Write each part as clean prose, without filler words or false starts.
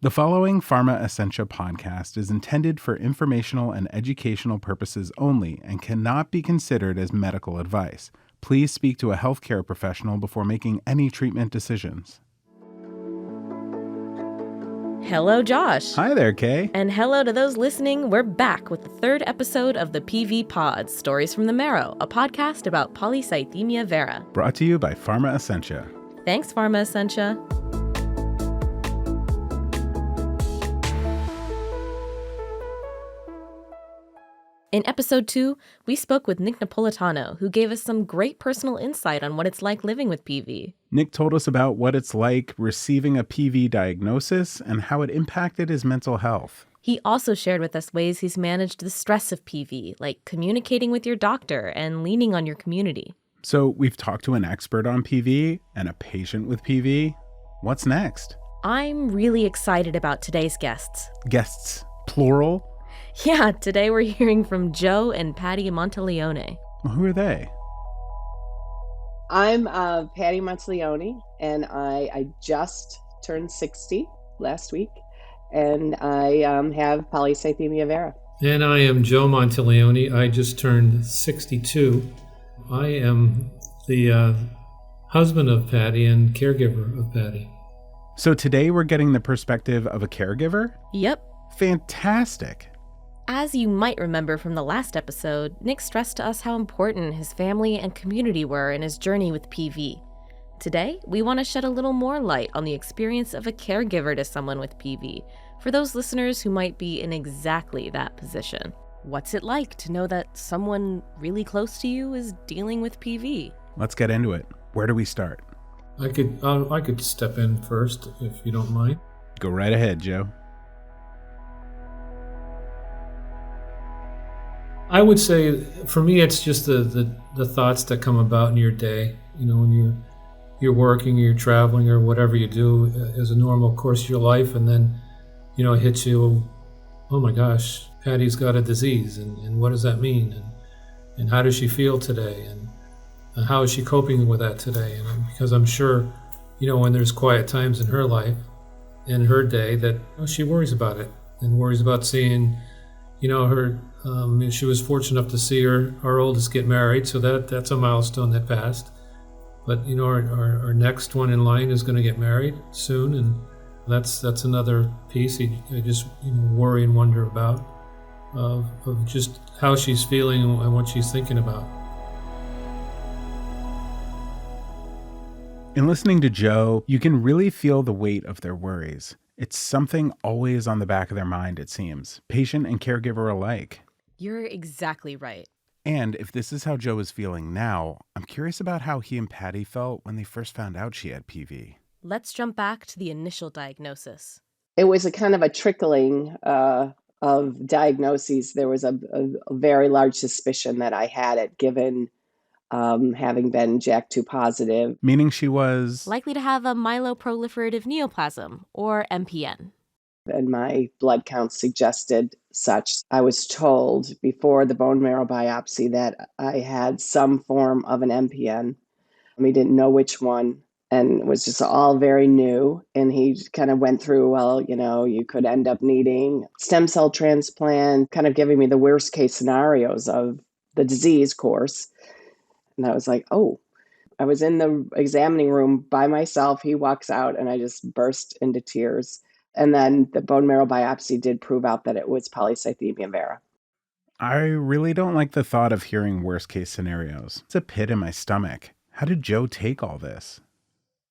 The following Pharma Essentia podcast is intended for informational and educational purposes only and cannot be considered as medical advice. Please speak to a healthcare professional before making any treatment decisions. Hello, Josh. Hi there, Kay. And hello to those listening. We're back with the third episode of the PV Pod, Stories from the Marrow, a podcast about polycythemia vera. Brought to you by Pharma Essentia. Thanks, Pharma Essentia. In episode 2, we spoke with Nick Napolitano, who gave us some great personal insight on what it's like living with PV. Nick told us about what it's like receiving a PV diagnosis and how it impacted his mental health. He also shared with us ways he's managed the stress of PV, like communicating with your doctor and leaning on your community. So we've talked to an expert on PV and a patient with PV. What's next? I'm really excited about today's guests. Guests, plural? Yeah, today we're hearing from Joe and Patty Monteleone. Well, who are they? I'm Patty Monteleone, and I just turned 60 last week, and I have polycythemia vera. And I am Joe Monteleone. I just turned 62. I am the husband of Patty and caregiver of Patty. So today we're getting the perspective of a caregiver? Yep. Fantastic. As you might remember from the last episode, Nick stressed to us how important his family and community were in his journey with PV. Today, we want to shed a little more light on the experience of a caregiver to someone with PV, for those listeners who might be in exactly that position. What's it like to know that someone really close to you is dealing with PV? Let's get into it. Where do we start? I could step in first, if you don't mind. Go right ahead, Joe. I would say, for me, it's just the thoughts that come about in your day. You know, when you're working, you're traveling, or whatever you do as a normal course of your life, and then, you know, it hits you, oh my gosh, Patty's got a disease, and what does that mean? And how does she feel today? And how is she coping with that today? And because I'm sure, you know, when there's quiet times in her life, in her day, that she worries about it and worries about seeing, you know, her. She was fortunate enough to see our oldest get married, so that's a milestone that passed. But you know, our next one in line is going to get married soon, and that's another piece I just worry and wonder about of just how she's feeling and what she's thinking about. In listening to Joe, you can really feel the weight of their worries. It's something always on the back of their mind, it seems, patient and caregiver alike. You're exactly right. And if this is how Joe is feeling now, I'm curious about how he and Patty felt when they first found out she had PV. Let's jump back to the initial diagnosis. It was a kind of a trickling of diagnoses. There was a very large suspicion that I had it, given having been JAK2 positive. Meaning she was likely to have a myeloproliferative neoplasm, or MPN. And my blood count suggested such. I was told before the bone marrow biopsy that I had some form of an MPN. We didn't know which one, and it was just all very new. And he kind of went through, well, you know, you could end up needing stem cell transplant, kind of giving me the worst case scenarios of the disease course. And I was like, oh. I was in the examining room by myself. He walks out, and I just burst into tears. And then the bone marrow biopsy did prove out that it was polycythemia vera. I really don't like the thought of hearing worst case scenarios. It's a pit in my stomach. How did Joe take all this?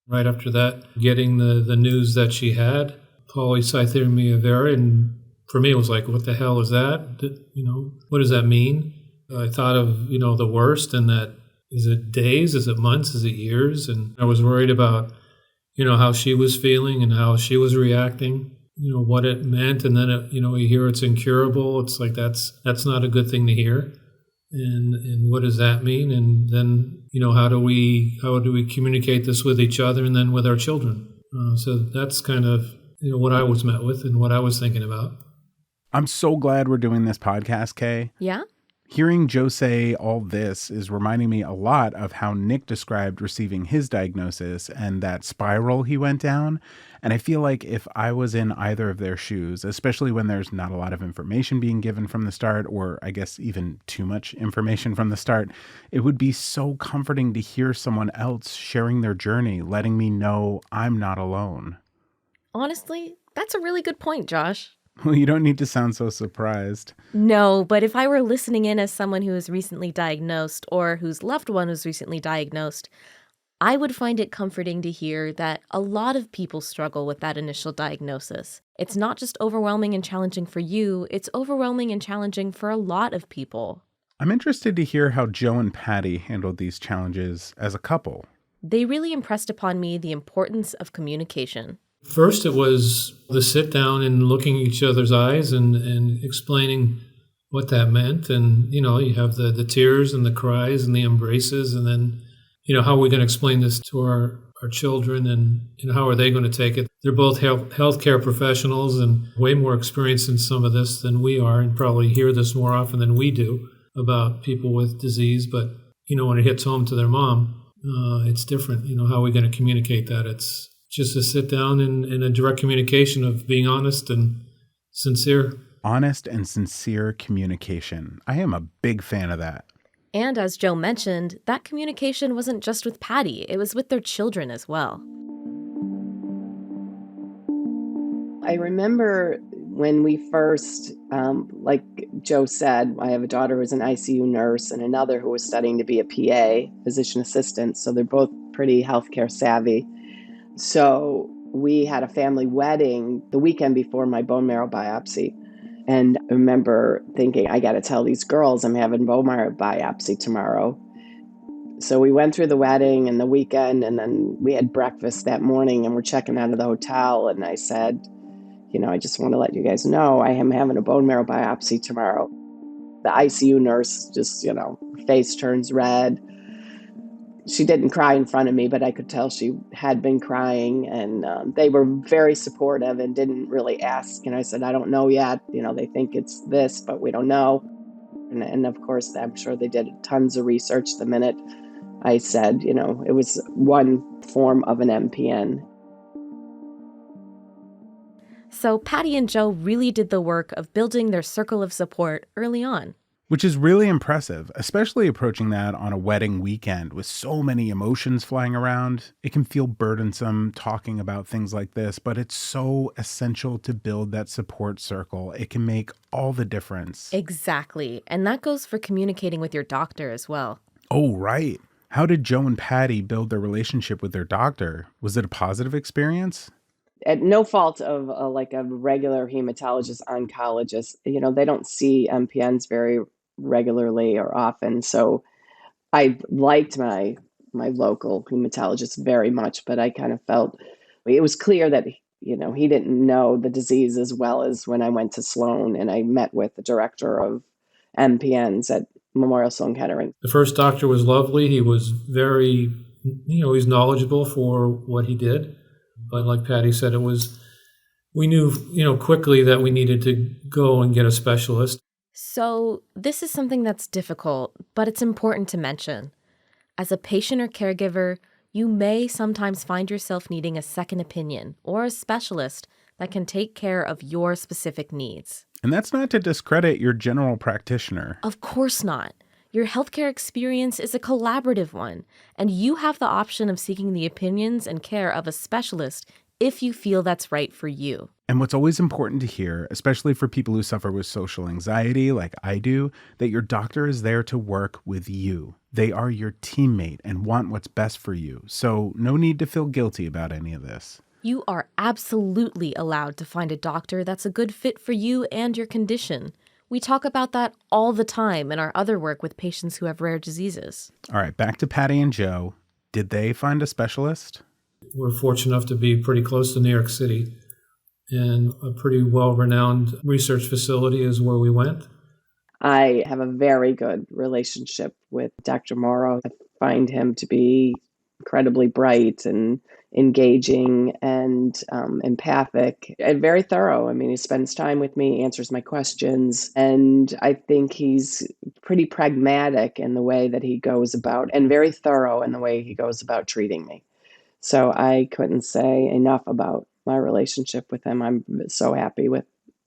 Right after that, getting the news that she had polycythemia vera, and for me it was like, what the hell is that? You know, what does that mean? I thought of, you know, the worst, and that, is it days, is it months, is it years? And I was worried about, you know, how she was feeling and how she was reacting, you know, what it meant. And then, you know, you hear it's incurable. It's like, that's not a good thing to hear. And what does that mean? And then, you know, how do we communicate this with each other and then with our children? So that's kind of, you know, what I was met with and what I was thinking about. I'm so glad we're doing this podcast, Kay. Yeah? Hearing Joe say all this is reminding me a lot of how Nick described receiving his diagnosis and that spiral he went down. And I feel like if I was in either of their shoes, especially when there's not a lot of information being given from the start, or I guess even too much information from the start, it would be so comforting to hear someone else sharing their journey, letting me know I'm not alone. Honestly, that's a really good point, Josh. Well, you don't need to sound so surprised. No, but if I were listening in as someone who was recently diagnosed or whose loved one was recently diagnosed, I would find it comforting to hear that a lot of people struggle with that initial diagnosis. It's not just overwhelming and challenging for you, it's overwhelming and challenging for a lot of people. I'm interested to hear how Joe and Patty handled these challenges as a couple. They really impressed upon me the importance of communication. First, it was the sit down and looking each other's eyes and explaining what that meant. And, you have the tears and the cries and the embraces. And then, how are we going to explain this to our children and, how are they going to take it? They're both healthcare professionals and way more experienced in some of this than we are, and probably hear this more often than we do about people with disease. But, when it hits home to their mom, it's different. How are we going to communicate that? It's just a sit down in a direct communication of being honest and sincere. Honest and sincere communication. I am a big fan of that. And as Joe mentioned, that communication wasn't just with Patty, it was with their children as well. I remember when we first, like Joe said, I have a daughter who's an ICU nurse and another who was studying to be a PA, physician assistant. So they're both pretty healthcare savvy. So we had a family wedding the weekend before my bone marrow biopsy. And I remember thinking, I got to tell these girls I'm having bone marrow biopsy tomorrow. So we went through the wedding and the weekend, and then we had breakfast that morning and we're checking out of the hotel. And I said, I just want to let you guys know I am having a bone marrow biopsy tomorrow. The ICU nurse just, face turns red. She didn't cry in front of me, but I could tell she had been crying, and they were very supportive and didn't really ask. And I said, I don't know yet. They think it's this, but we don't know. And of course, I'm sure they did tons of research the minute I said, it was one form of an MPN. So Patty and Joe really did the work of building their circle of support early on. Which is really impressive, especially approaching that on a wedding weekend with so many emotions flying around. It can feel burdensome talking about things like this, but it's so essential to build that support circle. It can make all the difference. Exactly. And that goes for communicating with your doctor as well. Oh, right. How did Joe and Patty build their relationship with their doctor? Was it a positive experience? At no fault of a regular hematologist oncologist, they don't see MPNs very regularly or often. So I liked my local hematologist very much, but I kind of felt it was clear that, he didn't know the disease as well as when I went to Sloan and I met with the director of MPNs at Memorial Sloan Kettering. The first doctor was lovely. He was very, he's knowledgeable for what he did. But like Patty said, we knew, quickly that we needed to go and get a specialist. So this is something that's difficult, but it's important to mention. As a patient or caregiver, you may sometimes find yourself needing a second opinion or a specialist that can take care of your specific needs. And that's not to discredit your general practitioner. Of course not. Your healthcare experience is a collaborative one, and you have the option of seeking the opinions and care of a specialist if you feel that's right for you. And what's always important to hear, especially for people who suffer with social anxiety like I do, that your doctor is there to work with you. They are your teammate and want what's best for you. So no need to feel guilty about any of this. You are absolutely allowed to find a doctor that's a good fit for you and your condition. We talk about that all the time in our other work with patients who have rare diseases. All right, back to Patty and Joe. Did they find a specialist? We're fortunate enough to be pretty close to New York City, and a pretty well-renowned research facility is where we went. I have a very good relationship with Dr. Marrow. I find him to be incredibly bright and engaging and empathic and very thorough. I mean, he spends time with me, answers my questions, and I think he's pretty pragmatic in the way that he goes about, and very thorough in the way he goes about treating me. So I couldn't say enough about my relationship with him. I'm so happy with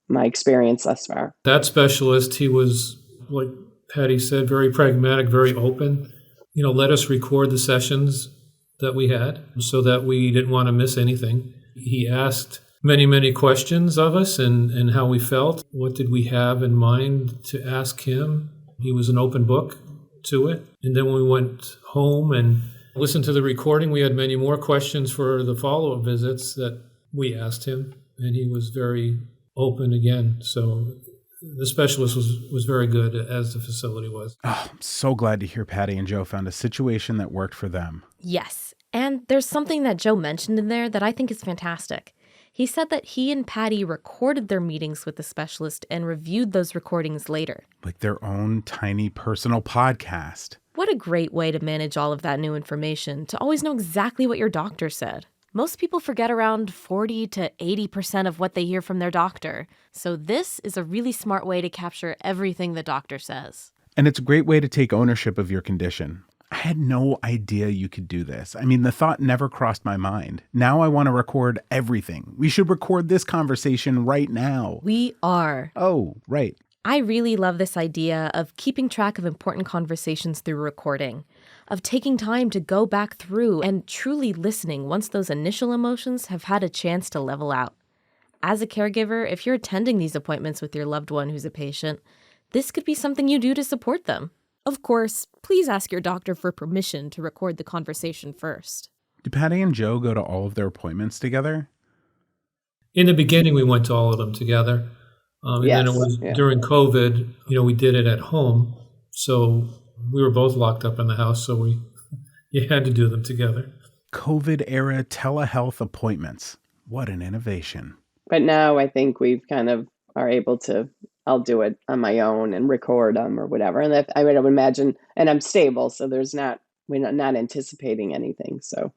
my experience thus far. That specialist, he was, like Patty said, very pragmatic, very open. Let us record the sessions that we had so that we didn't want to miss anything. He asked many, many questions of us and how we felt. What did we have in mind to ask him? He was an open book to it. And then when we went home and listened to the recording, we had many more questions for the follow-up visits that we asked him, and he was very open again. So the specialist was very good, as the facility was. Oh, I'm so glad to hear Patty and Joe found a situation that worked for them. Yes, and there's something that Joe mentioned in there that I think is fantastic. He said that he and Patty recorded their meetings with the specialist and reviewed those recordings later. Like their own tiny personal podcast. What a great way to manage all of that new information, to always know exactly what your doctor said. Most people forget around 40 to 80% of what they hear from their doctor. So this is a really smart way to capture everything the doctor says. And it's a great way to take ownership of your condition. I had no idea you could do this. I mean, the thought never crossed my mind. Now I want to record everything. We should record this conversation right now. We are. Oh, right. I really love this idea of keeping track of important conversations through recording, of taking time to go back through and truly listening once those initial emotions have had a chance to level out. As a caregiver, if you're attending these appointments with your loved one who's a patient, this could be something you do to support them. Of course, please ask your doctor for permission to record the conversation first. Do Patty and Joe go to all of their appointments together? In the beginning, we went to all of them together. And then it was during COVID, we did it at home. So we were both locked up in the house, so you had to do them together. COVID era telehealth appointments. What an innovation. But now I think we've kind of are able to, I'll do it on my own and record them or whatever. And I would imagine, and I'm stable, so we're not anticipating anything. So,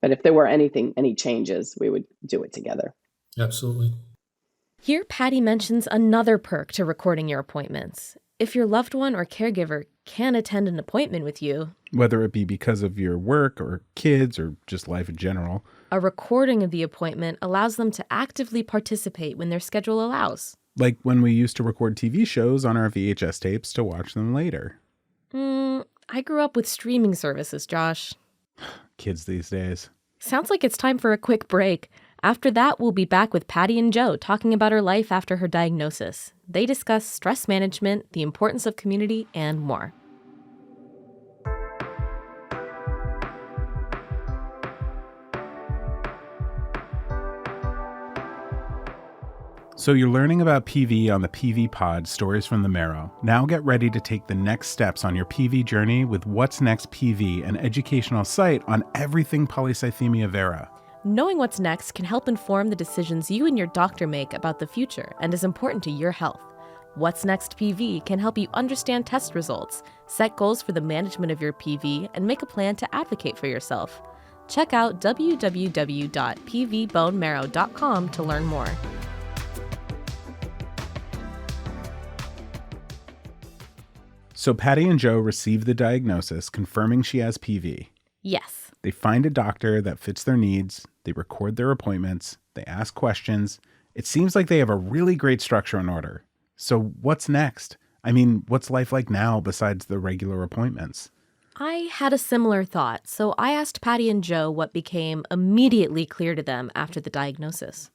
but if there were any changes, we would do it together. Absolutely. Here, Patty mentions another perk to recording your appointments. If your loved one or caregiver can attend an appointment with you, whether it be because of your work or kids or just life in general, a recording of the appointment allows them to actively participate when their schedule allows. Like when we used to record TV shows on our VHS tapes to watch them later. I grew up with streaming services, Josh. Kids these days. Sounds like it's time for a quick break. After that, we'll be back with Patty and Joe talking about her life after her diagnosis. They discuss stress management, the importance of community, and more. So you're learning about PV on the PV Pod, Stories from the Marrow. Now get ready to take the next steps on your PV journey with What's Next PV, an educational site on everything polycythemia vera. Knowing what's next can help inform the decisions you and your doctor make about the future and is important to your health. What's Next PV can help you understand test results, set goals for the management of your PV, and make a plan to advocate for yourself. Check out www.pvbonemarrow.com to learn more. So Patty and Joe receive the diagnosis confirming she has PV. Yes. They find a doctor that fits their needs, they record their appointments, they ask questions. It seems like they have a really great structure in order. So what's next? I mean, what's life like now besides the regular appointments? I had a similar thought, so I asked Patty and Joe what became immediately clear to them after the diagnosis.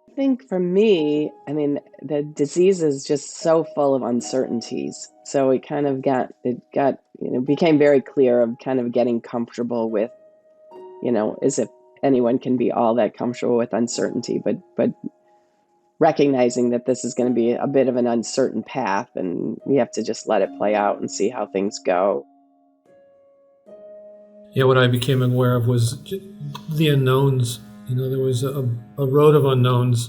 I think for me, I mean, the disease is just so full of uncertainties. So it kind of became very clear of kind of getting comfortable with, as if anyone can be all that comfortable with uncertainty, but recognizing that this is going to be a bit of an uncertain path and we have to just let it play out and see how things go. Yeah, what I became aware of was the unknowns. There was a road of unknowns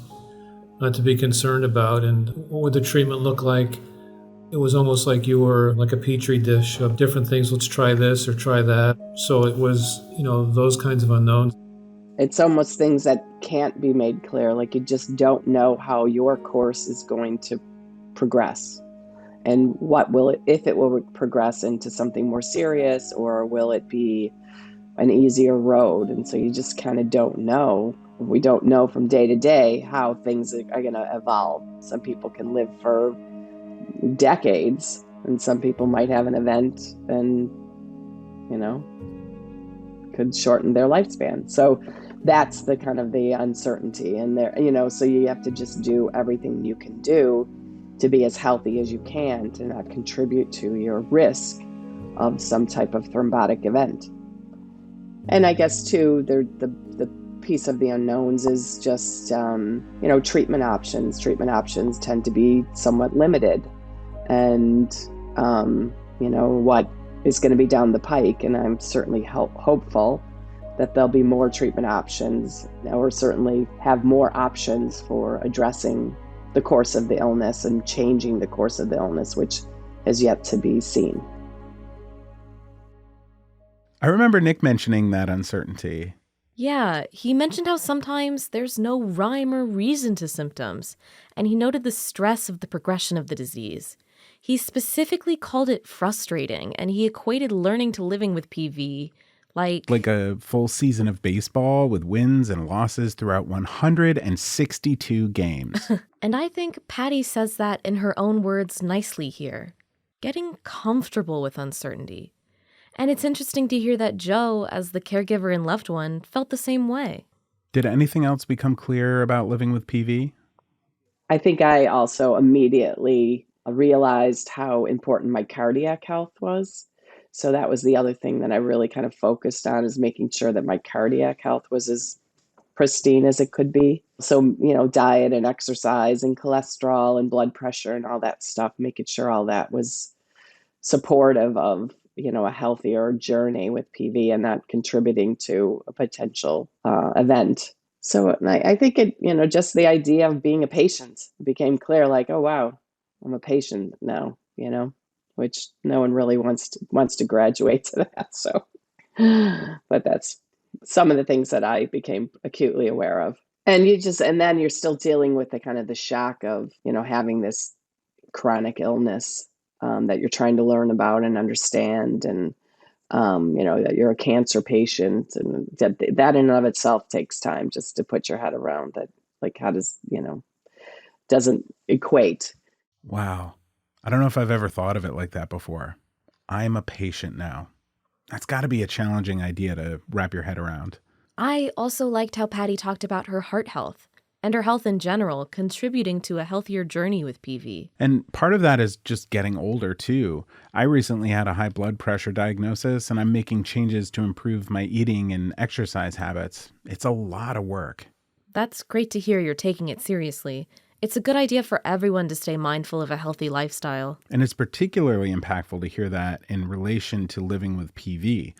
to be concerned about, and what would the treatment look like? It was almost like you were like a petri dish of different things. Let's try this or try that. So it was, those kinds of unknowns. It's almost things that can't be made clear. Like you just don't know how your course is going to progress. And if it will progress into something more serious, or will it be an easier road? And so you just kind of don't know. We don't know from day to day how things are going to evolve. Some people can live for decades, and some people might have an event and, could shorten their lifespan. So that's the kind of the uncertainty. And so you have to just do everything you can do to be as healthy as you can, to not contribute to your risk of some type of thrombotic event. And I guess too, the piece of the unknowns is just, treatment options. Treatment options tend to be somewhat limited, and, what is going to be down the pike. And I'm certainly hopeful that there'll be more treatment options, or certainly have more options for addressing the course of the illness and changing the course of the illness, which has yet to be seen. I remember Nick mentioning that uncertainty. Yeah, he mentioned how sometimes there's no rhyme or reason to symptoms, and he noted the stress of the progression of the disease. He specifically called it frustrating, and he equated learning to living with PV like a full season of baseball with wins and losses throughout 162 games. And I think Patty says that in her own words nicely here. Getting comfortable with uncertainty. And it's interesting to hear that Joe, as the caregiver and loved one, felt the same way. Did anything else become clear about living with PV? I think I also immediately realized how important my cardiac health was. So that was the other thing that I really kind of focused on, is making sure that my cardiac health was as pristine as it could be. So, diet and exercise and cholesterol and blood pressure and all that stuff, making sure all that was supportive of, a healthier journey with PV and not contributing to a potential event. So I think it, just the idea of being a patient became clear, like, oh, wow, I'm a patient now, which no one really wants to graduate to that. So, but that's some of the things that I became acutely aware of. And then you're still dealing with the kind of the shock of, having this chronic illness that you're trying to learn about and understand, and, that you're a cancer patient, and that in and of itself takes time just to put your head around that. Like, how does, doesn't equate. Wow. I don't know if I've ever thought of it like that before. I'm a patient now. That's got to be a challenging idea to wrap your head around. I also liked how Patty talked about her heart health and her health in general contributing to a healthier journey with PV. And part of that is just getting older too. I recently had a high blood pressure diagnosis, and I'm making changes to improve my eating and exercise habits. It's a lot of work. That's great to hear you're taking it seriously. It's a good idea for everyone to stay mindful of a healthy lifestyle. And it's particularly impactful to hear that in relation to living with PV.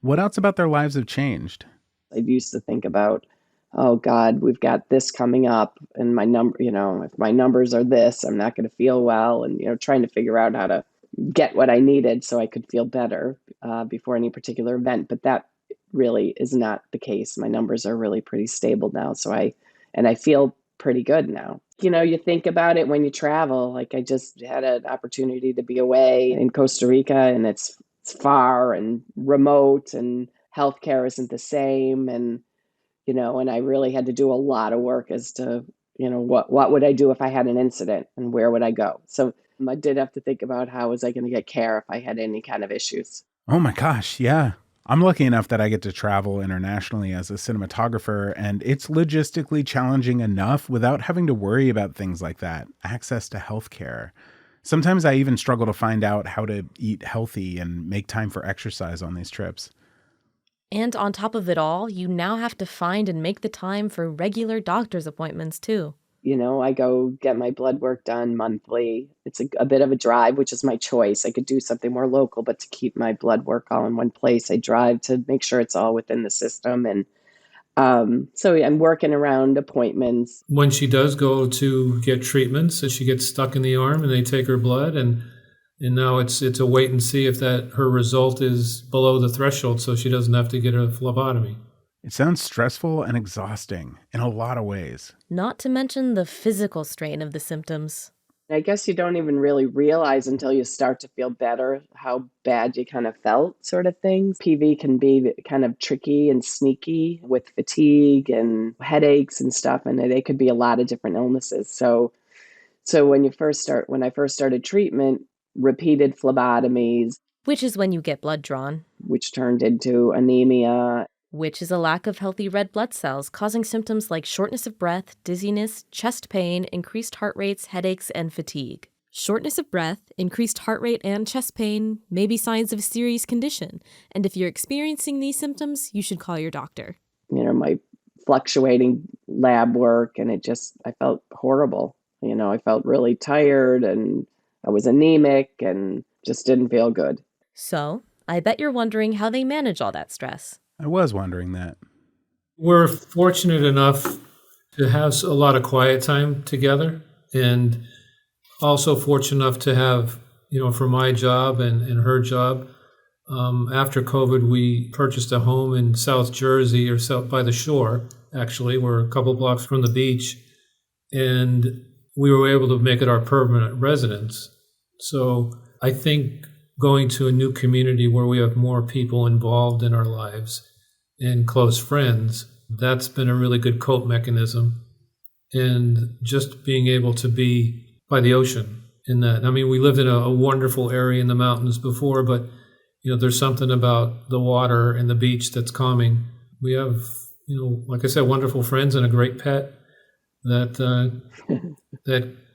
What else about their lives have changed? I used to think about, oh God, we've got this coming up, and my number, if my numbers are this, I'm not going to feel well, and, trying to figure out how to get what I needed so I could feel better before any particular event. But that really is not the case. My numbers are really pretty stable now. So I feel pretty good now. You think about it when you travel. Like, I just had an opportunity to be away in Costa Rica, and it's far and remote, and healthcare isn't the same. And, and I really had to do a lot of work as to, what would I do if I had an incident, and where would I go? So I did have to think about how was I going to get care if I had any kind of issues. Oh my gosh, yeah. I'm lucky enough that I get to travel internationally as a cinematographer, and it's logistically challenging enough without having to worry about things like that. Access to healthcare. Sometimes I even struggle to find out how to eat healthy and make time for exercise on these trips. And on top of it all, you now have to find and make the time for regular doctor's appointments too. I go get my blood work done monthly. It's a bit of a drive, which is my choice. I could do something more local, but to keep my blood work all in one place, I drive to make sure it's all within the system. And so I'm working around appointments. When she does go to get treatments, so she gets stuck in the arm and they take her blood, and And now it's a wait and see if that her result is below the threshold so she doesn't have to get a phlebotomy. It sounds stressful and exhausting in a lot of ways. Not to mention the physical strain of the symptoms. I guess you don't even really realize until you start to feel better how bad you kind of felt, sort of things. PV can be kind of tricky and sneaky with fatigue and headaches and stuff, and they could be a lot of different illnesses. So when I first started treatment, repeated phlebotomies, Which is when you get blood drawn. which turned into anemia. Which is a lack of healthy red blood cells, causing symptoms like shortness of breath, dizziness, chest pain, increased heart rates, headaches, and fatigue. Shortness of breath, increased heart rate, and chest pain may be signs of a serious condition, and if you're experiencing these symptoms, you should call your doctor. My fluctuating lab work, and I felt horrible. I felt really tired, and I was anemic and just didn't feel good. So, I bet you're wondering how they manage all that stress. I was wondering that. We're fortunate enough to have a lot of quiet time together, and also fortunate enough to have, for my job and her job, after COVID, we purchased a home in South Jersey, or south by the shore, actually. We're a couple blocks from the beach, and we were able to make it our permanent residence. So I think going to a new community where we have more people involved in our lives and close friends, that's been a really good cope mechanism. And just being able to be by the ocean in that. I mean, we lived in a wonderful area in the mountains before, but there's something about the water and the beach that's calming. We have, like I said, wonderful friends and a great pet that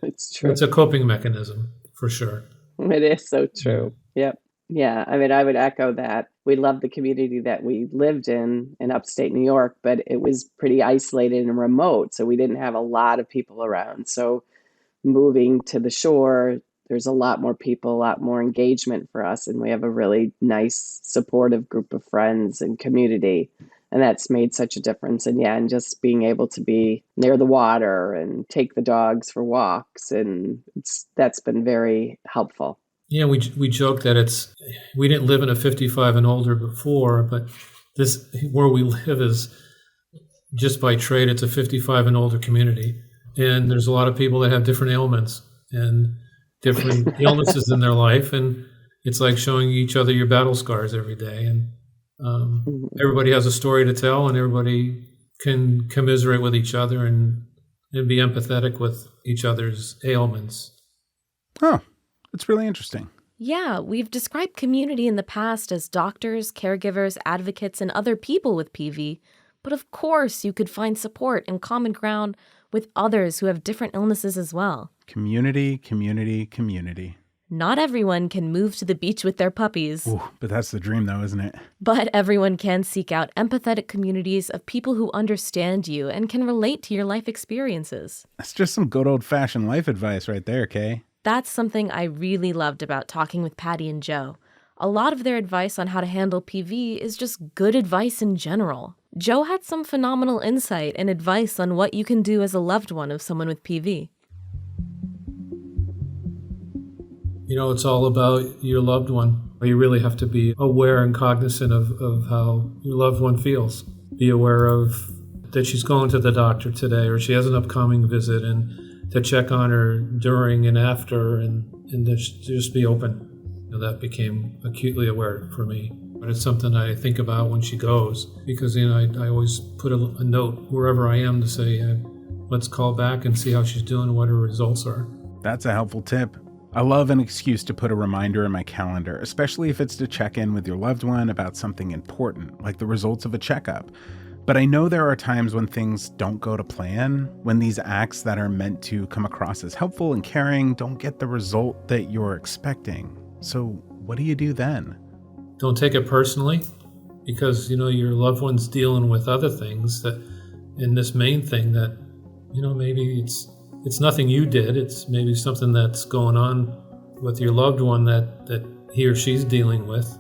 It's true. it's a coping mechanism for sure. It is so true. Yep. Yeah. I mean, I would echo that. We loved the community that we lived in upstate New York, but it was pretty isolated and remote. So we didn't have a lot of people around. So moving to the shore, there's a lot more people, a lot more engagement for us. And we have a really nice, supportive group of friends and community. And that's made such a difference. And just being able to be near the water and take the dogs for walks. And that's been very helpful. Yeah, we joke that we didn't live in a 55 and older before, but this where we live is just by trade, it's a 55 and older community. And there's a lot of people that have different ailments and different illnesses in their life. And it's like showing each other your battle scars every day. And everybody has a story to tell, and everybody can commiserate with each other and be empathetic with each other's ailments. Oh, that's really interesting. Yeah, we've described community in the past as doctors, caregivers, advocates, and other people with PV. But of course, you could find support and common ground with others who have different illnesses as well. Community, community, community. Not everyone can move to the beach with their puppies. Ooh, but that's the dream though, isn't it? But everyone can seek out empathetic communities of people who understand you and can relate to your life experiences. That's just some good old-fashioned life advice right there, Kay. That's something I really loved about talking with Patty and Joe. A lot of their advice on how to handle PV is just good advice in general. Joe had some phenomenal insight and advice on what you can do as a loved one of someone with PV. It's all about your loved one. You really have to be aware and cognizant of how your loved one feels. Be aware of that she's going to the doctor today, or she has an upcoming visit, and to check on her during and after, and just be open. That became acutely aware for me. But it's something I think about when she goes, because I always put a note wherever I am to say, let's call back and see how she's doing and what her results are. That's a helpful tip. I love an excuse to put a reminder in my calendar, especially if it's to check in with your loved one about something important, like the results of a checkup. But I know there are times when things don't go to plan, when these acts that are meant to come across as helpful and caring don't get the result that you're expecting. So what do you do then? Don't take it personally, because your loved one's dealing with other things that, in this main thing that, maybe it's nothing you did. It's maybe something that's going on with your loved one that he or she's dealing with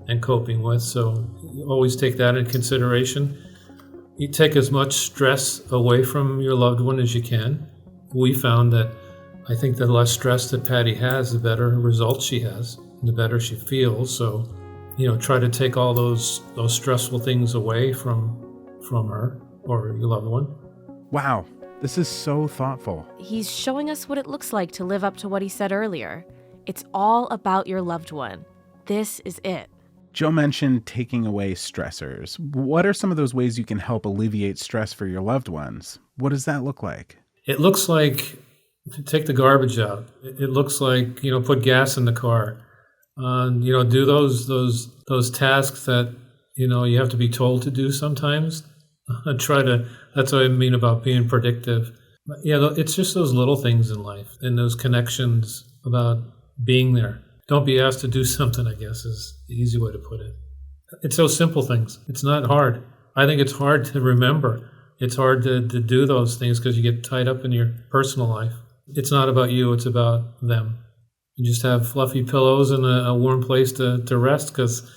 and coping with. So you always take that in consideration. You take as much stress away from your loved one as you can. We found that I think the less stress that Patty has, the better results she has, and the better she feels. So, try to take all those stressful things away from her or your loved one. Wow, this is so thoughtful. He's showing us what it looks like to live up to what he said earlier. It's all about your loved one. This is it. Joe mentioned taking away stressors. What are some of those ways you can help alleviate stress for your loved ones? What does that look like? It looks like take the garbage out. It looks like, put gas in the car. Do those tasks that, you have to be told to do sometimes. That's what I mean about being predictive. But yeah, it's just those little things in life and those connections about being there. Don't be asked to do something, I guess, is the easy way to put it. It's those simple things. It's not hard. I think it's hard to remember. It's hard to do those things because you get tied up in your personal life. It's not about you. It's about them. You just have fluffy pillows and a warm place to rest because,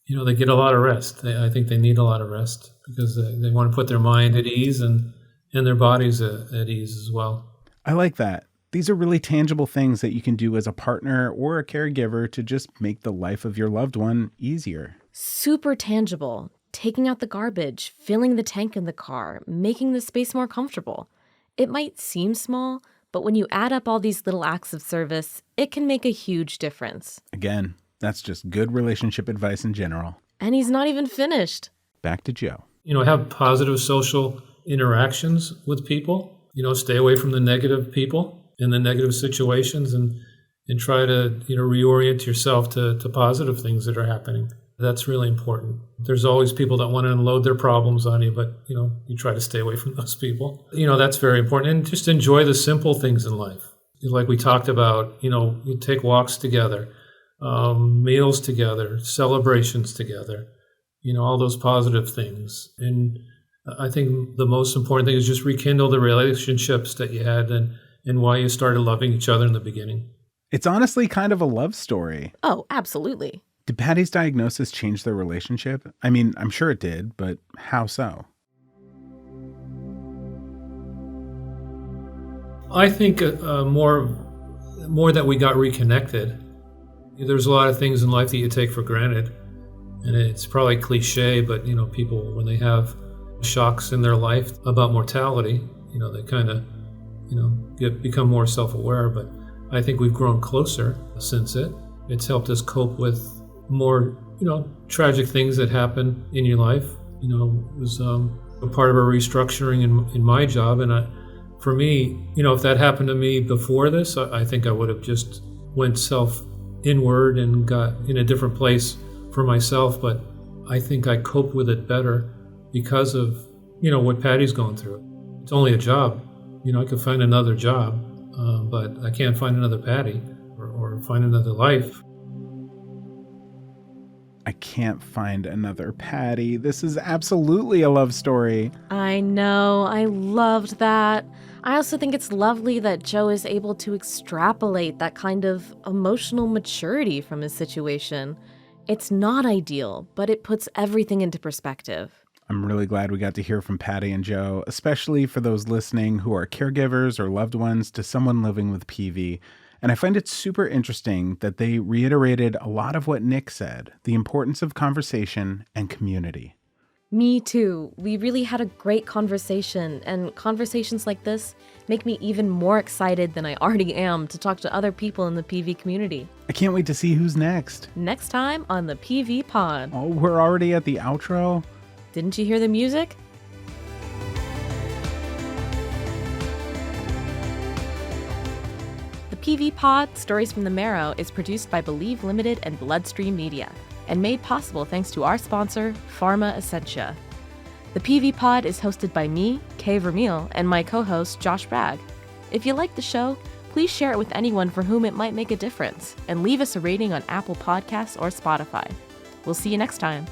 they get a lot of rest. I think they need a lot of rest because they want to put their mind at ease and their bodies at ease as well. I like that. These are really tangible things that you can do as a partner or a caregiver to just make the life of your loved one easier. Super tangible. Taking out the garbage, filling the tank in the car, making the space more comfortable. It might seem small, but when you add up all these little acts of service, it can make a huge difference. Again, that's just good relationship advice in general. And he's not even finished. Back to Joe. Have positive social interactions with people. Stay away from the negative people in the negative situations and try to, reorient yourself to positive things that are happening. That's really important. There's always people that want to unload their problems on you, but, you try to stay away from those people. That's very important. And just enjoy the simple things in life. Like we talked about, you take walks together, meals together, celebrations together, all those positive things. And I think the most important thing is just rekindle the relationships that you had and why you started loving each other in the beginning. It's honestly kind of a love story. Oh, absolutely. Did Patty's diagnosis change their relationship? I mean, I'm sure it did, but how so? I think more that we got reconnected. There's a lot of things in life that you take for granted. And it's probably cliche, but, people, when they have shocks in their life about mortality, they kind of, become more self-aware. But I think we've grown closer since it. It's helped us cope with more, tragic things that happen in your life. It was a part of a restructuring in my job. And for me, if that happened to me before this, I think I would have just went inward and got in a different place for myself. But I think I cope with it better because of, what Patty's going through. It's only a job. I could find another job, but I can't find another Patty or find another life. I can't find another Patty. This is absolutely a love story. I know. I loved that. I also think it's lovely that Joe is able to extrapolate that kind of emotional maturity from his situation. It's not ideal, but it puts everything into perspective. I'm really glad we got to hear from Patty and Joe, especially for those listening who are caregivers or loved ones to someone living with PV. And I find it super interesting that they reiterated a lot of what Nick said, the importance of conversation and community. Me too. We really had a great conversation, and conversations like this make me even more excited than I already am to talk to other people in the PV community. I can't wait to see who's next. Next time on the PV Pod. Oh, we're already at the outro? Didn't you hear the music? The PV Pod, Stories from the Marrow, is produced by Believe Limited and Bloodstream Media, and made possible thanks to our sponsor, PharmaEssentia. The PV Pod is hosted by me, Kay Vermeil, and my co-host, Josh Bragg. If you like the show, please share it with anyone for whom it might make a difference, and leave us a rating on Apple Podcasts or Spotify. We'll see you next time.